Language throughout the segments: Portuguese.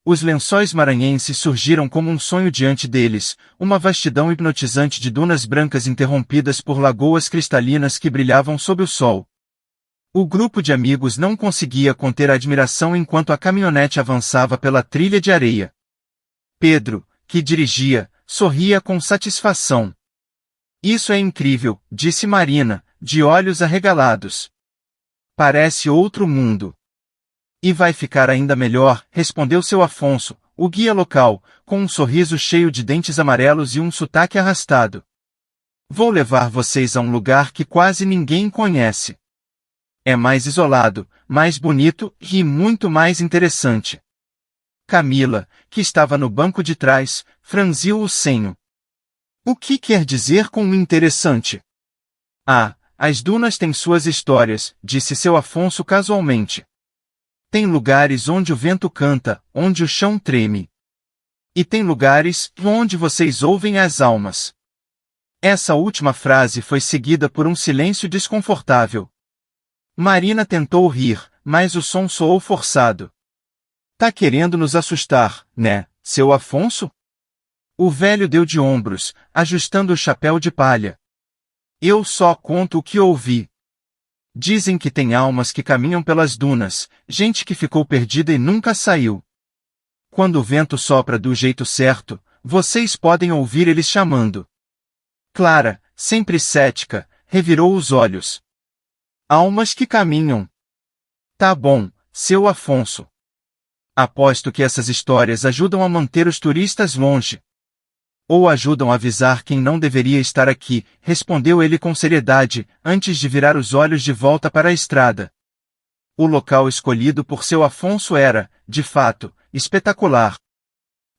Os lençóis maranhenses surgiram como um sonho diante deles, uma vastidão hipnotizante de dunas brancas interrompidas por lagoas cristalinas que brilhavam sob o sol. O grupo de amigos não conseguia conter a admiração enquanto a caminhonete avançava pela trilha de areia. Pedro, que dirigia, sorria com satisfação. Isso é incrível, disse Marina, de olhos arregalados. Parece outro mundo. E vai ficar ainda melhor, respondeu seu Afonso, o guia local, com um sorriso cheio de dentes amarelos e um sotaque arrastado. Vou levar vocês a um lugar que quase ninguém conhece. É mais isolado, mais bonito e muito mais interessante. Camila, que estava no banco de trás, franziu o senho. O que quer dizer com interessante? Ah, as dunas têm suas histórias, disse seu Afonso casualmente. Tem lugares onde o vento canta, onde o chão treme. E tem lugares onde vocês ouvem as almas. Essa última frase foi seguida por um silêncio desconfortável. Marina tentou rir, mas o som soou forçado. Tá querendo nos assustar, né, seu Afonso? O velho deu de ombros, ajustando o chapéu de palha. Eu só conto o que ouvi. Dizem que tem almas que caminham pelas dunas, gente que ficou perdida e nunca saiu. Quando o vento sopra do jeito certo, vocês podem ouvir eles chamando. Clara, sempre cética, revirou os olhos. Almas que caminham. Tá bom, seu Afonso. Aposto que essas histórias ajudam a manter os turistas longe. Ou ajudam a avisar quem não deveria estar aqui, respondeu ele com seriedade, antes de virar os olhos de volta para a estrada. O local escolhido por seu Afonso era, de fato, espetacular.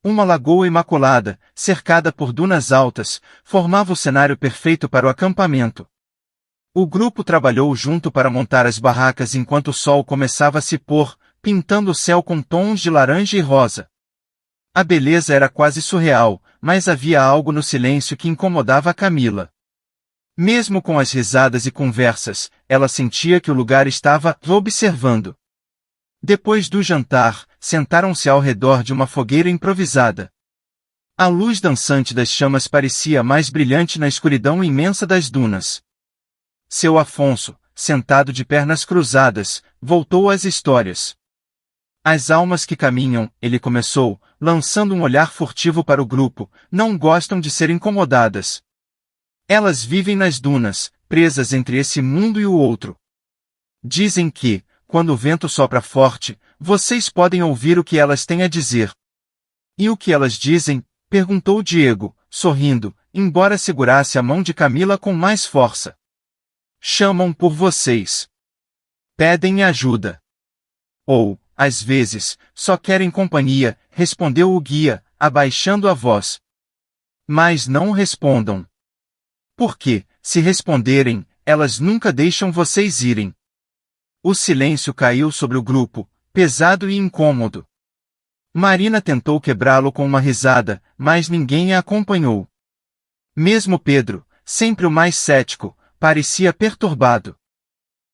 Uma lagoa imaculada, cercada por dunas altas, formava o cenário perfeito para o acampamento. O grupo trabalhou junto para montar as barracas enquanto o sol começava a se pôr, pintando o céu com tons de laranja e rosa. A beleza era quase surreal, mas havia algo no silêncio que incomodava a Camila. Mesmo com as risadas e conversas, ela sentia que o lugar estava observando. Depois do jantar, sentaram-se ao redor de uma fogueira improvisada. A luz dançante das chamas parecia mais brilhante na escuridão imensa das dunas. Seu Afonso, sentado de pernas cruzadas, voltou às histórias. As almas que caminham, ele começou, lançando um olhar furtivo para o grupo, não gostam de ser incomodadas. Elas vivem nas dunas, presas entre esse mundo e o outro. Dizem que, quando o vento sopra forte, vocês podem ouvir o que elas têm a dizer. E o que elas dizem? Perguntou Diego, sorrindo, embora segurasse a mão de Camila com mais força. Chamam por vocês. Pedem ajuda. Ou, às vezes, só querem companhia, respondeu o guia, abaixando a voz. Mas não respondam. Porque, se responderem, elas nunca deixam vocês irem. O silêncio caiu sobre o grupo, pesado e incômodo. Marina tentou quebrá-lo com uma risada, mas ninguém a acompanhou. Mesmo Pedro, sempre o mais cético, parecia perturbado.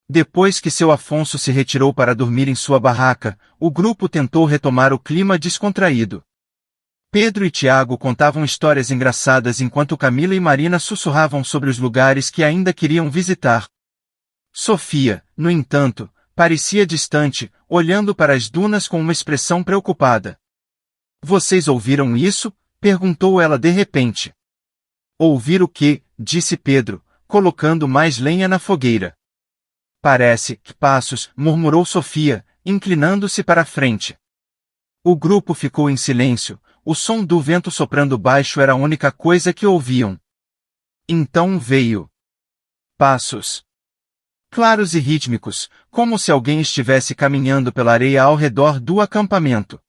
Depois que seu Afonso se retirou para dormir em sua barraca, o grupo tentou retomar o clima descontraído. Pedro e Tiago contavam histórias engraçadas enquanto Camila e Marina sussurravam sobre os lugares que ainda queriam visitar. Sofia, no entanto, parecia distante, olhando para as dunas com uma expressão preocupada. Vocês ouviram isso? Perguntou ela de repente. Ouvir o quê? Disse Pedro, colocando mais lenha na fogueira. Parece que passos, murmurou Sofia, inclinando-se para a frente. O grupo ficou em silêncio, o som do vento soprando baixo era a única coisa que ouviam. Então veio. Passos. Claros e rítmicos, como se alguém estivesse caminhando pela areia ao redor do acampamento.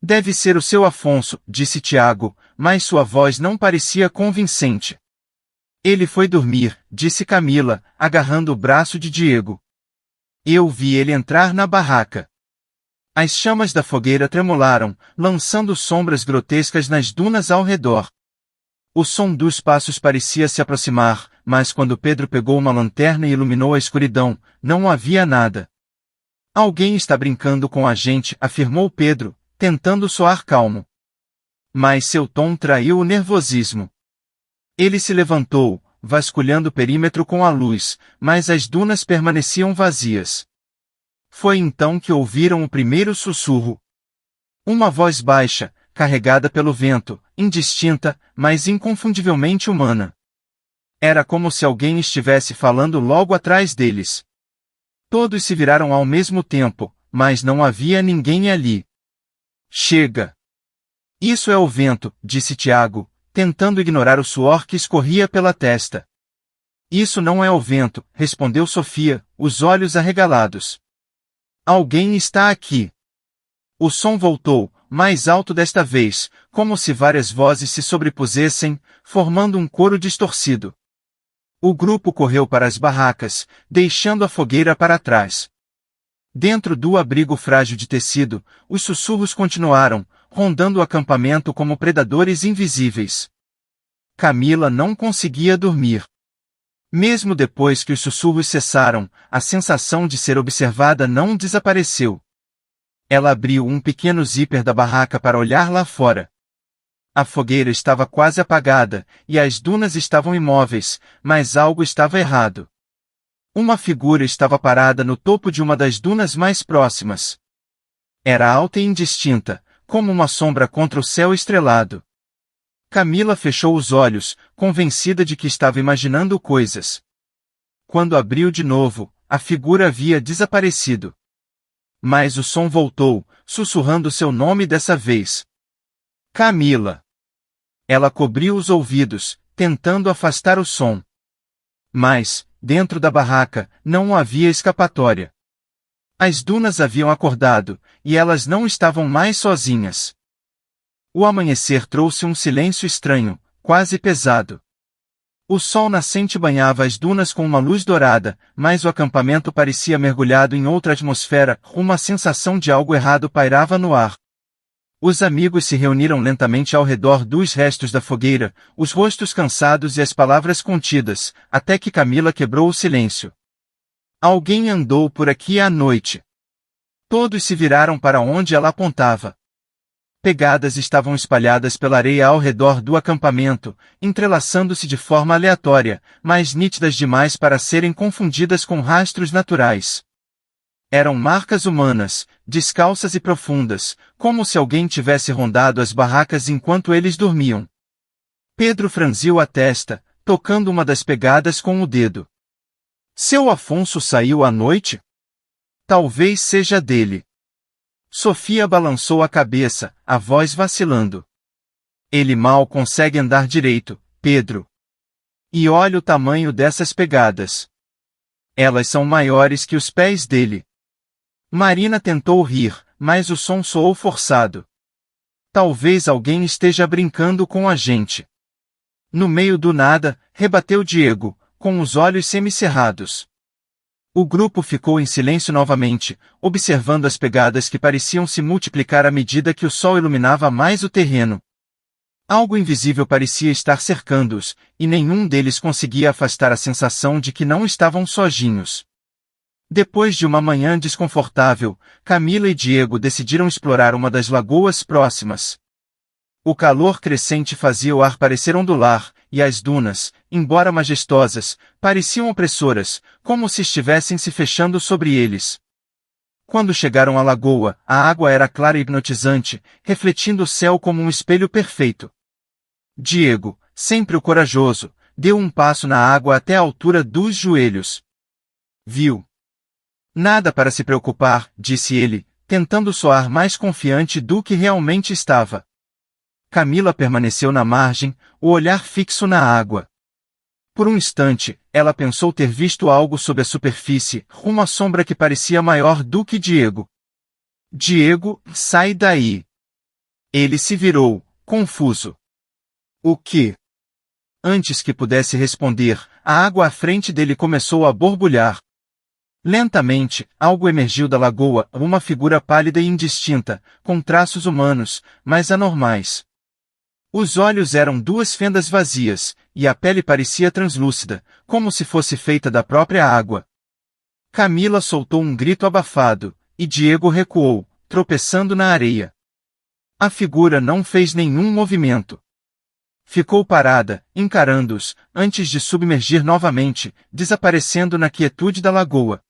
Deve ser o seu Afonso, disse Tiago, mas sua voz não parecia convincente. Ele foi dormir, disse Camila, agarrando o braço de Diego. Eu vi ele entrar na barraca. As chamas da fogueira tremularam, lançando sombras grotescas nas dunas ao redor. O som dos passos parecia se aproximar, mas quando Pedro pegou uma lanterna e iluminou a escuridão, não havia nada. Alguém está brincando com a gente, afirmou Pedro, tentando soar calmo. Mas seu tom traiu o nervosismo. Ele se levantou, vasculhando o perímetro com a luz, mas as dunas permaneciam vazias. Foi então que ouviram o primeiro sussurro. Uma voz baixa, carregada pelo vento, indistinta, mas inconfundivelmente humana. Era como se alguém estivesse falando logo atrás deles. Todos se viraram ao mesmo tempo, mas não havia ninguém ali. Chega! Isso é o vento, disse Tiago, tentando ignorar o suor que escorria pela testa. Isso não é o vento, respondeu Sofia, os olhos arregalados. Alguém está aqui. O som voltou, mais alto desta vez, como se várias vozes se sobrepusessem, formando um coro distorcido. O grupo correu para as barracas, deixando a fogueira para trás. Dentro do abrigo frágil de tecido, os sussurros continuaram, rondando o acampamento como predadores invisíveis. Camila não conseguia dormir. Mesmo depois que os sussurros cessaram, a sensação de ser observada não desapareceu. Ela abriu um pequeno zíper da barraca para olhar lá fora. A fogueira estava quase apagada, e as dunas estavam imóveis, mas algo estava errado. Uma figura estava parada no topo de uma das dunas mais próximas. Era alta e indistinta, como uma sombra contra o céu estrelado. Camila fechou os olhos, convencida de que estava imaginando coisas. Quando abriu de novo, a figura havia desaparecido. Mas o som voltou, sussurrando seu nome dessa vez. Camila! Ela cobriu os ouvidos, tentando afastar o som. Mas, dentro da barraca, não havia escapatória. As dunas haviam acordado, e elas não estavam mais sozinhas. O amanhecer trouxe um silêncio estranho, quase pesado. O sol nascente banhava as dunas com uma luz dourada, mas o acampamento parecia mergulhado em outra atmosfera, uma sensação de algo errado pairava no ar. Os amigos se reuniram lentamente ao redor dos restos da fogueira, os rostos cansados e as palavras contidas, até que Camila quebrou o silêncio. Alguém andou por aqui à noite. Todos se viraram para onde ela apontava. Pegadas estavam espalhadas pela areia ao redor do acampamento, entrelaçando-se de forma aleatória, mas nítidas demais para serem confundidas com rastros naturais. Eram marcas humanas, descalças e profundas, como se alguém tivesse rondado as barracas enquanto eles dormiam. Pedro franziu a testa, tocando uma das pegadas com o dedo. Seu Afonso saiu à noite? Talvez seja dele. Sofia balançou a cabeça, a voz vacilando. Ele mal consegue andar direito, Pedro. E olha o tamanho dessas pegadas. Elas são maiores que os pés dele. Marina tentou rir, mas o som soou forçado. Talvez alguém esteja brincando com a gente. No meio do nada, rebateu Diego, com os olhos semicerrados. O grupo ficou em silêncio novamente, observando as pegadas que pareciam se multiplicar à medida que o sol iluminava mais o terreno. Algo invisível parecia estar cercando-os, e nenhum deles conseguia afastar a sensação de que não estavam sozinhos. Depois de uma manhã desconfortável, Camila e Diego decidiram explorar uma das lagoas próximas. O calor crescente fazia o ar parecer ondular, e as dunas, embora majestosas, pareciam opressoras, como se estivessem se fechando sobre eles. Quando chegaram à lagoa, a água era clara e hipnotizante, refletindo o céu como um espelho perfeito. Diego, sempre o corajoso, deu um passo na água até a altura dos joelhos. Viu? Nada para se preocupar, disse ele, tentando soar mais confiante do que realmente estava. Camila permaneceu na margem, o olhar fixo na água. Por um instante, ela pensou ter visto algo sob a superfície, uma sombra que parecia maior do que Diego. Diego, sai daí! Ele se virou, confuso. O quê? Antes que pudesse responder, a água à frente dele começou a borbulhar. Lentamente, algo emergiu da lagoa, uma figura pálida e indistinta, com traços humanos, mas anormais. Os olhos eram duas fendas vazias, e a pele parecia translúcida, como se fosse feita da própria água. Camila soltou um grito abafado, e Diego recuou, tropeçando na areia. A figura não fez nenhum movimento. Ficou parada, encarando-os, antes de submergir novamente, desaparecendo na quietude da lagoa.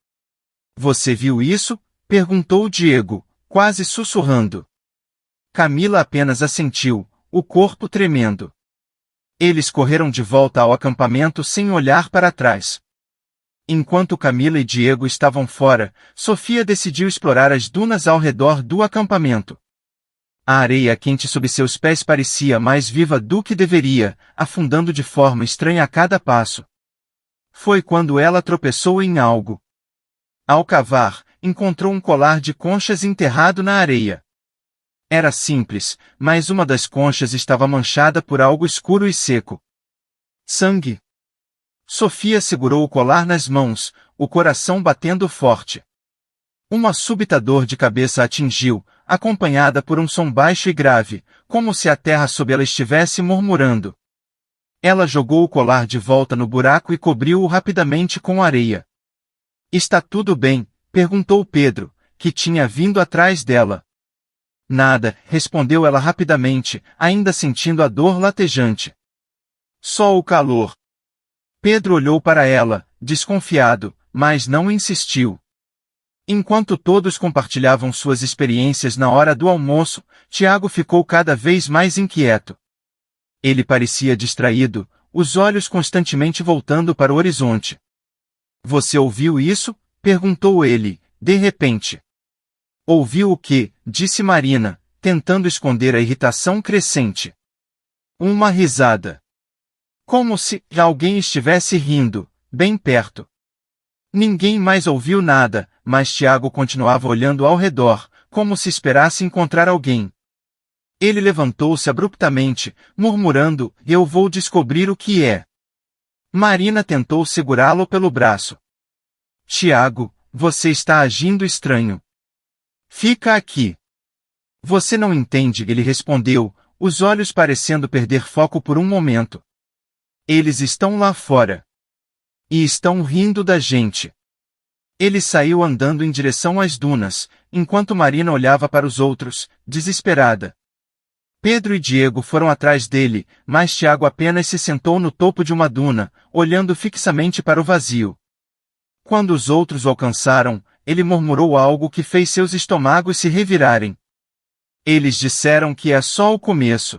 Você viu isso? Perguntou Diego, quase sussurrando. Camila apenas assentiu, o corpo tremendo. Eles correram de volta ao acampamento sem olhar para trás. Enquanto Camila e Diego estavam fora, Sofia decidiu explorar as dunas ao redor do acampamento. A areia quente sob seus pés parecia mais viva do que deveria, afundando de forma estranha a cada passo. Foi quando ela tropeçou em algo. Ao cavar, encontrou um colar de conchas enterrado na areia. Era simples, mas uma das conchas estava manchada por algo escuro e seco. Sangue. Sofia segurou o colar nas mãos, o coração batendo forte. Uma súbita dor de cabeça a atingiu, acompanhada por um som baixo e grave, como se a terra sob ela estivesse murmurando. Ela jogou o colar de volta no buraco e cobriu-o rapidamente com areia. Está tudo bem? Perguntou Pedro, que tinha vindo atrás dela. Nada, respondeu ela rapidamente, ainda sentindo a dor latejante. Só o calor. Pedro olhou para ela, desconfiado, mas não insistiu. Enquanto todos compartilhavam suas experiências na hora do almoço, Tiago ficou cada vez mais inquieto. Ele parecia distraído, os olhos constantemente voltando para o horizonte. Você ouviu isso? Perguntou ele, de repente. Ouviu o quê? Disse Marina, tentando esconder a irritação crescente. Uma risada. Como se alguém estivesse rindo, bem perto. Ninguém mais ouviu nada, mas Tiago continuava olhando ao redor, como se esperasse encontrar alguém. Ele levantou-se abruptamente, murmurando, eu vou descobrir o que é. Marina tentou segurá-lo pelo braço. Tiago, você está agindo estranho. Fica aqui. Você não entende, ele respondeu, os olhos parecendo perder foco por um momento. Eles estão lá fora. E estão rindo da gente. Ele saiu andando em direção às dunas, enquanto Marina olhava para os outros, desesperada. Pedro e Diego foram atrás dele, mas Tiago apenas se sentou no topo de uma duna, olhando fixamente para o vazio. Quando os outros o alcançaram, ele murmurou algo que fez seus estômagos se revirarem. Eles disseram que é só o começo.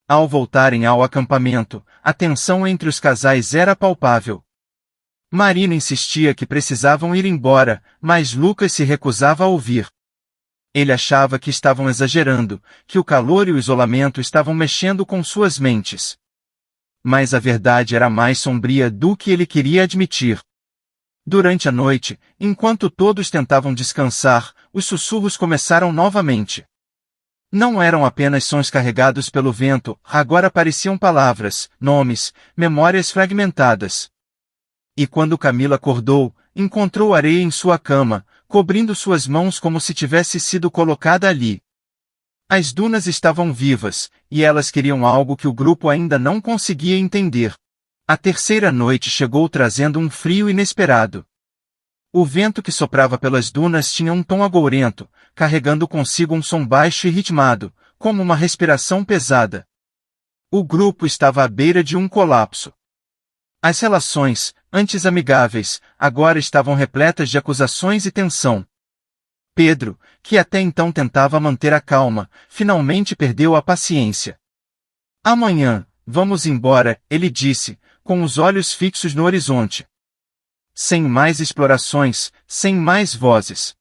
Ao voltarem ao acampamento, a tensão entre os casais era palpável. Marina insistia que precisavam ir embora, mas Lucas se recusava a ouvir. Ele achava que estavam exagerando, que o calor e o isolamento estavam mexendo com suas mentes. Mas a verdade era mais sombria do que ele queria admitir. Durante a noite, enquanto todos tentavam descansar, os sussurros começaram novamente. Não eram apenas sons carregados pelo vento, agora pareciam palavras, nomes, memórias fragmentadas. E quando Camila acordou, encontrou areia em sua cama, cobrindo suas mãos como se tivesse sido colocada ali. As dunas estavam vivas, e elas queriam algo que o grupo ainda não conseguia entender. A terceira noite chegou trazendo um frio inesperado. O vento que soprava pelas dunas tinha um tom agourento, carregando consigo um som baixo e ritmado, como uma respiração pesada. O grupo estava à beira de um colapso. As relações, antes amigáveis, agora estavam repletas de acusações e tensão. Pedro, que até então tentava manter a calma, finalmente perdeu a paciência. Amanhã, vamos embora, ele disse, com os olhos fixos no horizonte. Sem mais explorações, sem mais vozes.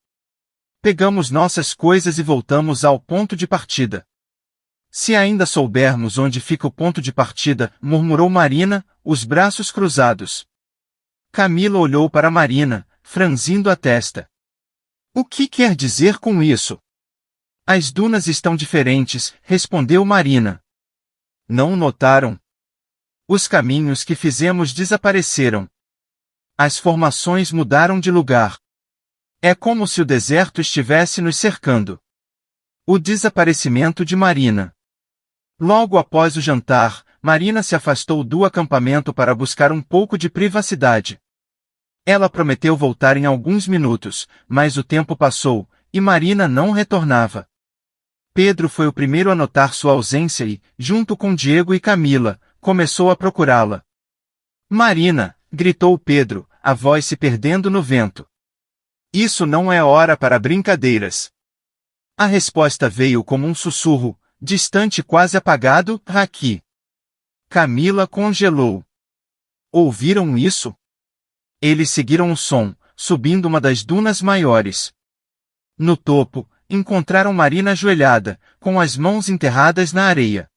Pegamos nossas coisas e voltamos ao ponto de partida. Se ainda soubermos onde fica o ponto de partida, murmurou Marina, os braços cruzados. Camila olhou para Marina, franzindo a testa. O que quer dizer com isso? As dunas estão diferentes, respondeu Marina. Não notaram? Os caminhos que fizemos desapareceram. As formações mudaram de lugar. É como se o deserto estivesse nos cercando. O desaparecimento de Marina. Logo após o jantar, Marina se afastou do acampamento para buscar um pouco de privacidade. Ela prometeu voltar em alguns minutos, mas o tempo passou, e Marina não retornava. Pedro foi o primeiro a notar sua ausência e, junto com Diego e Camila, começou a procurá-la. Marina, gritou Pedro, a voz se perdendo no vento. Isso não é hora para brincadeiras. A resposta veio como um sussurro, distante e quase apagado, aqui. Camila congelou. Ouviram isso? Eles seguiram o som, subindo uma das dunas maiores. No topo, encontraram Marina ajoelhada, com as mãos enterradas na areia.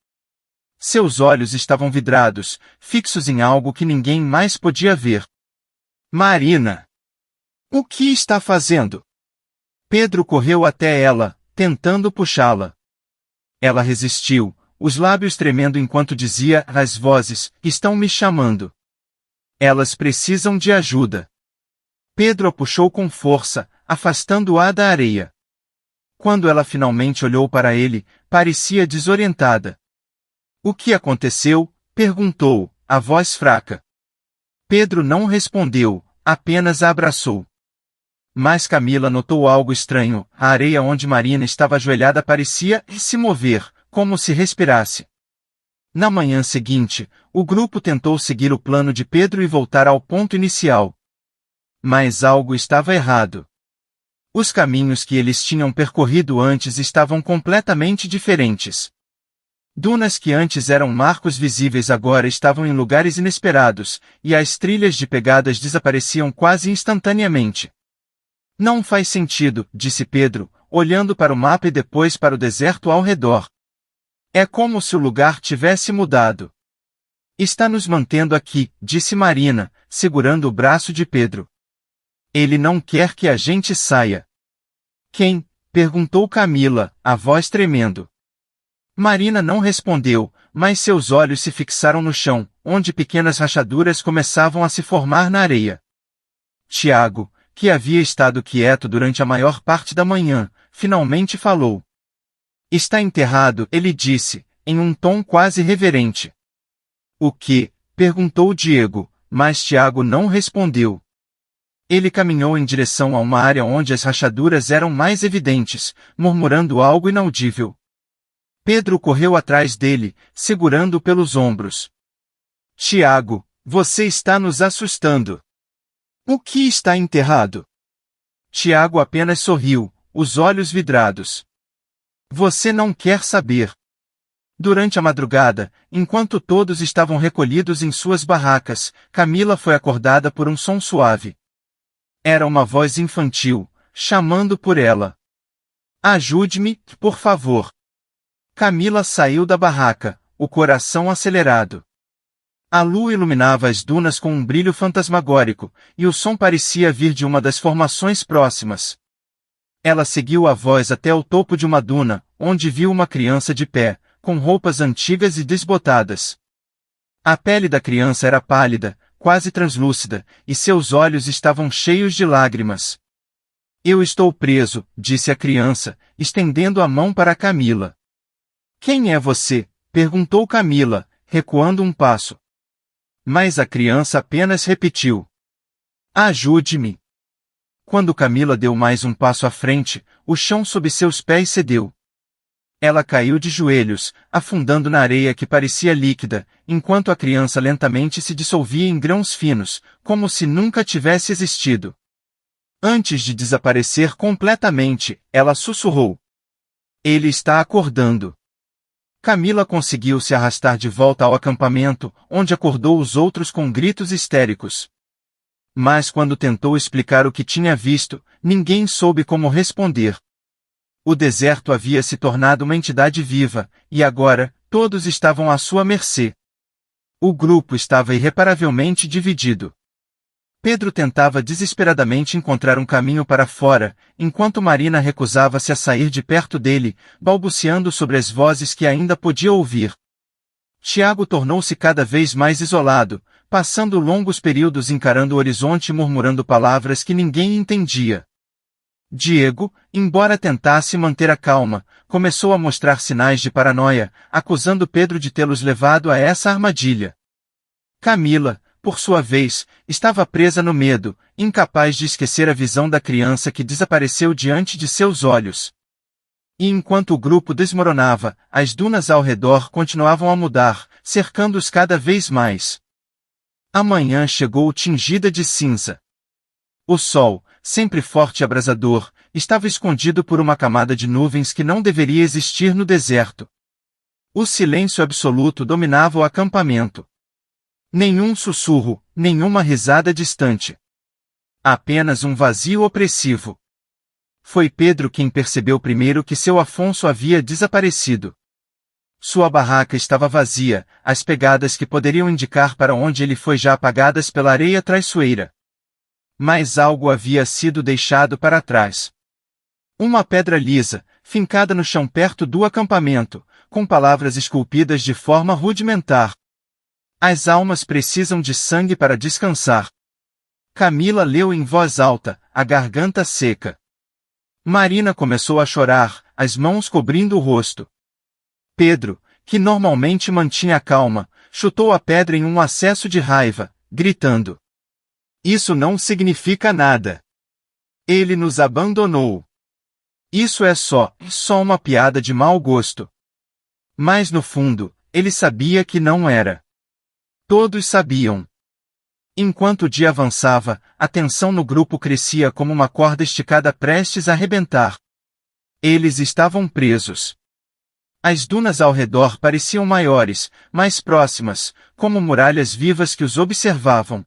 Seus olhos estavam vidrados, fixos em algo que ninguém mais podia ver. Marina! O que está fazendo? Pedro correu até ela, tentando puxá-la. Ela resistiu, os lábios tremendo enquanto dizia: as vozes estão me chamando. Elas precisam de ajuda. Pedro a puxou com força, afastando-a da areia. Quando ela finalmente olhou para ele, parecia desorientada. O que aconteceu? Perguntou, a voz fraca. Pedro não respondeu, apenas a abraçou. Mas Camila notou algo estranho, a areia onde Marina estava ajoelhada parecia se mover, como se respirasse. Na manhã seguinte, o grupo tentou seguir o plano de Pedro e voltar ao ponto inicial. Mas algo estava errado. Os caminhos que eles tinham percorrido antes estavam completamente diferentes. Dunas que antes eram marcos visíveis agora estavam em lugares inesperados, e as trilhas de pegadas desapareciam quase instantaneamente. Não faz sentido, disse Pedro, olhando para o mapa e depois para o deserto ao redor. É como se o lugar tivesse mudado. Está nos mantendo aqui, disse Marina, segurando o braço de Pedro. Ele não quer que a gente saia. Quem? Perguntou Camila, a voz tremendo. Marina não respondeu, mas seus olhos se fixaram no chão, onde pequenas rachaduras começavam a se formar na areia. Tiago, que havia estado quieto durante a maior parte da manhã, finalmente falou. Está enterrado, ele disse, em um tom quase reverente. O que? Perguntou Diego, mas Tiago não respondeu. Ele caminhou em direção a uma área onde as rachaduras eram mais evidentes, murmurando algo inaudível. Pedro correu atrás dele, segurando-o pelos ombros. Tiago, você está nos assustando. O que está enterrado? Tiago apenas sorriu, os olhos vidrados. Você não quer saber. Durante a madrugada, enquanto todos estavam recolhidos em suas barracas, Camila foi acordada por um som suave. Era uma voz infantil, chamando por ela. Ajude-me, por favor. Camila saiu da barraca, o coração acelerado. A lua iluminava as dunas com um brilho fantasmagórico, e o som parecia vir de uma das formações próximas. Ela seguiu a voz até o topo de uma duna, onde viu uma criança de pé, com roupas antigas e desbotadas. A pele da criança era pálida, quase translúcida, e seus olhos estavam cheios de lágrimas. Eu estou preso, disse a criança, estendendo a mão para Camila. Quem é você? Perguntou Camila, recuando um passo. Mas a criança apenas repetiu. Ajude-me. Quando Camila deu mais um passo à frente, o chão sob seus pés cedeu. Ela caiu de joelhos, afundando na areia que parecia líquida, enquanto a criança lentamente se dissolvia em grãos finos, como se nunca tivesse existido. Antes de desaparecer completamente, ela sussurrou. Ele está acordando. Camila conseguiu se arrastar de volta ao acampamento, onde acordou os outros com gritos histéricos. Mas quando tentou explicar o que tinha visto, ninguém soube como responder. O deserto havia se tornado uma entidade viva, e agora, todos estavam à sua mercê. O grupo estava irreparavelmente dividido. Pedro tentava desesperadamente encontrar um caminho para fora, enquanto Marina recusava-se a sair de perto dele, balbuciando sobre as vozes que ainda podia ouvir. Tiago tornou-se cada vez mais isolado, passando longos períodos encarando o horizonte e murmurando palavras que ninguém entendia. Diego, embora tentasse manter a calma, começou a mostrar sinais de paranoia, acusando Pedro de tê-los levado a essa armadilha. Camila, por sua vez, estava presa no medo, incapaz de esquecer a visão da criança que desapareceu diante de seus olhos. E enquanto o grupo desmoronava, as dunas ao redor continuavam a mudar, cercando-os cada vez mais. A manhã chegou tingida de cinza. O sol, sempre forte e abrasador, estava escondido por uma camada de nuvens que não deveria existir no deserto. O silêncio absoluto dominava o acampamento. Nenhum sussurro, nenhuma risada distante. Apenas um vazio opressivo. Foi Pedro quem percebeu primeiro que seu Afonso havia desaparecido. Sua barraca estava vazia, as pegadas que poderiam indicar para onde ele foi já apagadas pela areia traiçoeira. Mas algo havia sido deixado para trás. Uma pedra lisa, fincada no chão perto do acampamento, com palavras esculpidas de forma rudimentar. As almas precisam de sangue para descansar. Camila leu em voz alta, a garganta seca. Marina começou a chorar, as mãos cobrindo o rosto. Pedro, que normalmente mantinha a calma, chutou a pedra em um acesso de raiva, gritando: "Isso não significa nada. Ele nos abandonou. Isso é só uma piada de mau gosto." Mas no fundo, ele sabia que não era. Todos sabiam. Enquanto o dia avançava, a tensão no grupo crescia como uma corda esticada prestes a arrebentar. Eles estavam presos. As dunas ao redor pareciam maiores, mais próximas, como muralhas vivas que os observavam.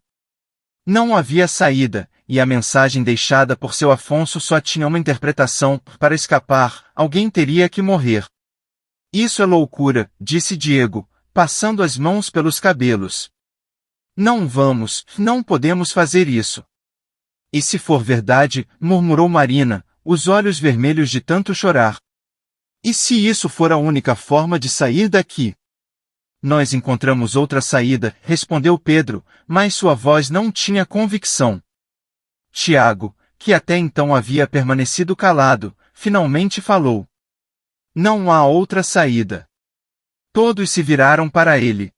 Não havia saída, e a mensagem deixada por seu Afonso só tinha uma interpretação: para escapar, alguém teria que morrer. "Isso é loucura", disse Diego, passando as mãos pelos cabelos. Não podemos fazer isso." "E se for verdade", murmurou Marina, os olhos vermelhos de tanto chorar. "E se isso for a única forma de sair daqui?" "Nós encontramos outra saída", respondeu Pedro, mas sua voz não tinha convicção. Tiago, que até então havia permanecido calado, finalmente falou: "Não há outra saída." Todos se viraram para ele.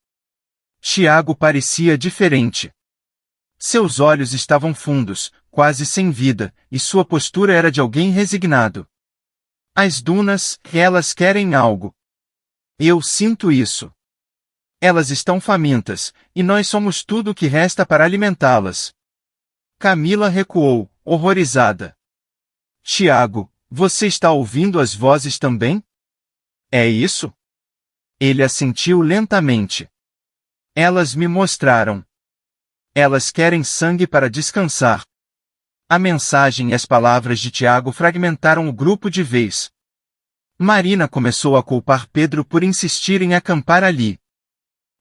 Tiago parecia diferente. Seus olhos estavam fundos, quase sem vida, e sua postura era de alguém resignado. "As dunas, elas querem algo. Eu sinto isso. Elas estão famintas, e nós somos tudo o que resta para alimentá-las." Camila recuou, horrorizada. "Tiago, você está ouvindo as vozes também?" "É isso?" Ele assentiu lentamente. "Elas me mostraram. Elas querem sangue para descansar." A mensagem e as palavras de Tiago fragmentaram o grupo de vez. Marina começou a culpar Pedro por insistir em acampar ali.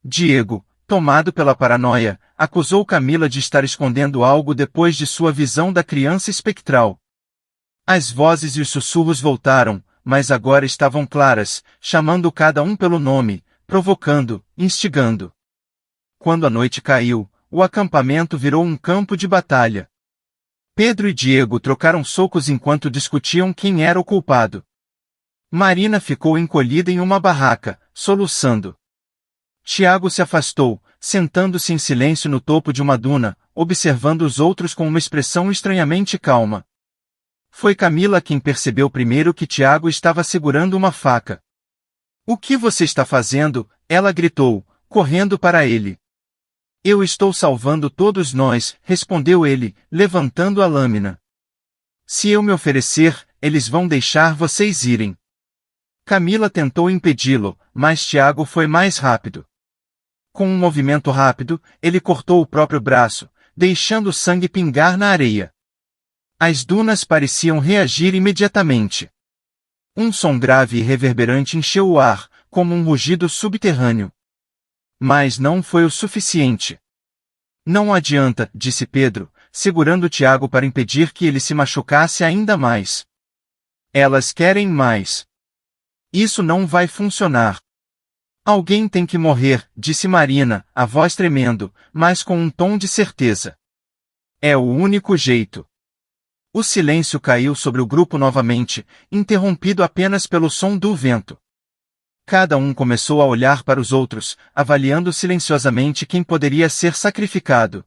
Diego, tomado pela paranoia, acusou Camila de estar escondendo algo depois de sua visão da criança espectral. As vozes e os sussurros voltaram, mas agora estavam claras, chamando cada um pelo nome, provocando, instigando. Quando a noite caiu, o acampamento virou um campo de batalha. Pedro e Diego trocaram socos enquanto discutiam quem era o culpado. Marina ficou encolhida em uma barraca, soluçando. Tiago se afastou, sentando-se em silêncio no topo de uma duna, observando os outros com uma expressão estranhamente calma. Foi Camila quem percebeu primeiro que Tiago estava segurando uma faca. "O que você está fazendo?" ela gritou, correndo para ele. "Eu estou salvando todos nós", respondeu ele, levantando a lâmina. "Se eu me oferecer, eles vão deixar vocês irem." Camila tentou impedi-lo, mas Tiago foi mais rápido. Com um movimento rápido, ele cortou o próprio braço, deixando o sangue pingar na areia. As dunas pareciam reagir imediatamente. Um som grave e reverberante encheu o ar, como um rugido subterrâneo. Mas não foi o suficiente. "Não adianta", disse Pedro, segurando Tiago para impedir que ele se machucasse ainda mais. "Elas querem mais. Isso não vai funcionar." "Alguém tem que morrer", disse Marina, a voz tremendo, mas com um tom de certeza. "É o único jeito." O silêncio caiu sobre o grupo novamente, interrompido apenas pelo som do vento. Cada um começou a olhar para os outros, avaliando silenciosamente quem poderia ser sacrificado.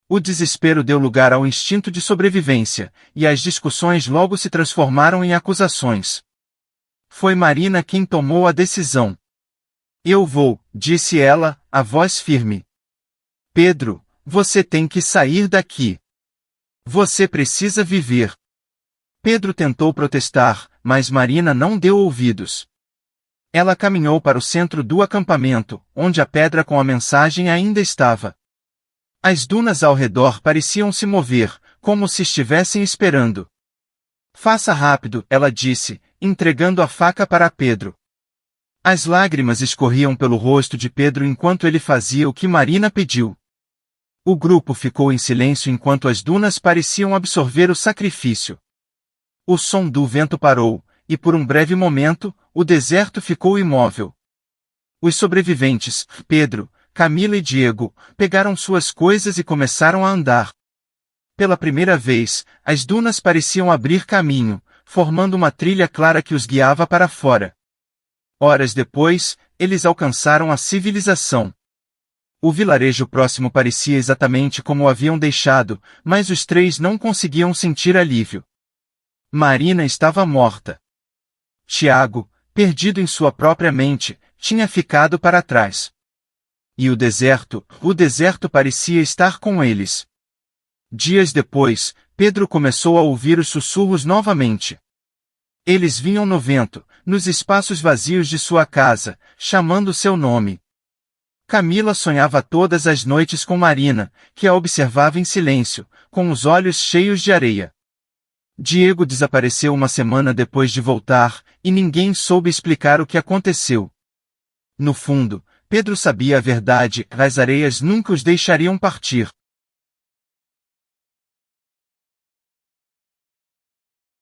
O desespero deu lugar ao instinto de sobrevivência, e as discussões logo se transformaram em acusações. foi Marina quem tomou a decisão. Eu vou, disse ela, a voz firme. Pedro, você tem que sair daqui. Você precisa viver. Pedro tentou protestar, mas Marina não deu ouvidos. Ela caminhou para o centro do acampamento, onde a pedra com a mensagem ainda estava. As dunas ao redor pareciam se mover, como se estivessem esperando. Faça rápido, ela disse, entregando a faca para Pedro. As lágrimas escorriam pelo rosto de Pedro enquanto ele fazia o que Marina pediu. O grupo ficou em silêncio enquanto as dunas pareciam absorver o sacrifício. O som do vento parou, e por um breve momento, o deserto ficou imóvel. Os sobreviventes, Pedro, Camila e Diego, pegaram suas coisas e começaram a andar. Pela primeira vez, as dunas pareciam abrir caminho, formando uma trilha clara que os guiava para fora. Horas depois, eles alcançaram a civilização. O vilarejo próximo parecia exatamente como o haviam deixado, mas os três não conseguiam sentir alívio. Marina estava morta. Tiago, perdido em sua própria mente, tinha ficado para trás. E o deserto parecia estar com eles. Dias depois, Pedro começou a ouvir os sussurros novamente. Eles vinham no vento, nos espaços vazios de sua casa, chamando seu nome. Camila sonhava todas as noites com Marina, que a observava em silêncio, com os olhos cheios de areia. Diego desapareceu uma semana depois de voltar, e ninguém soube explicar o que aconteceu. No fundo, Pedro sabia a verdade, as areias nunca os deixariam partir.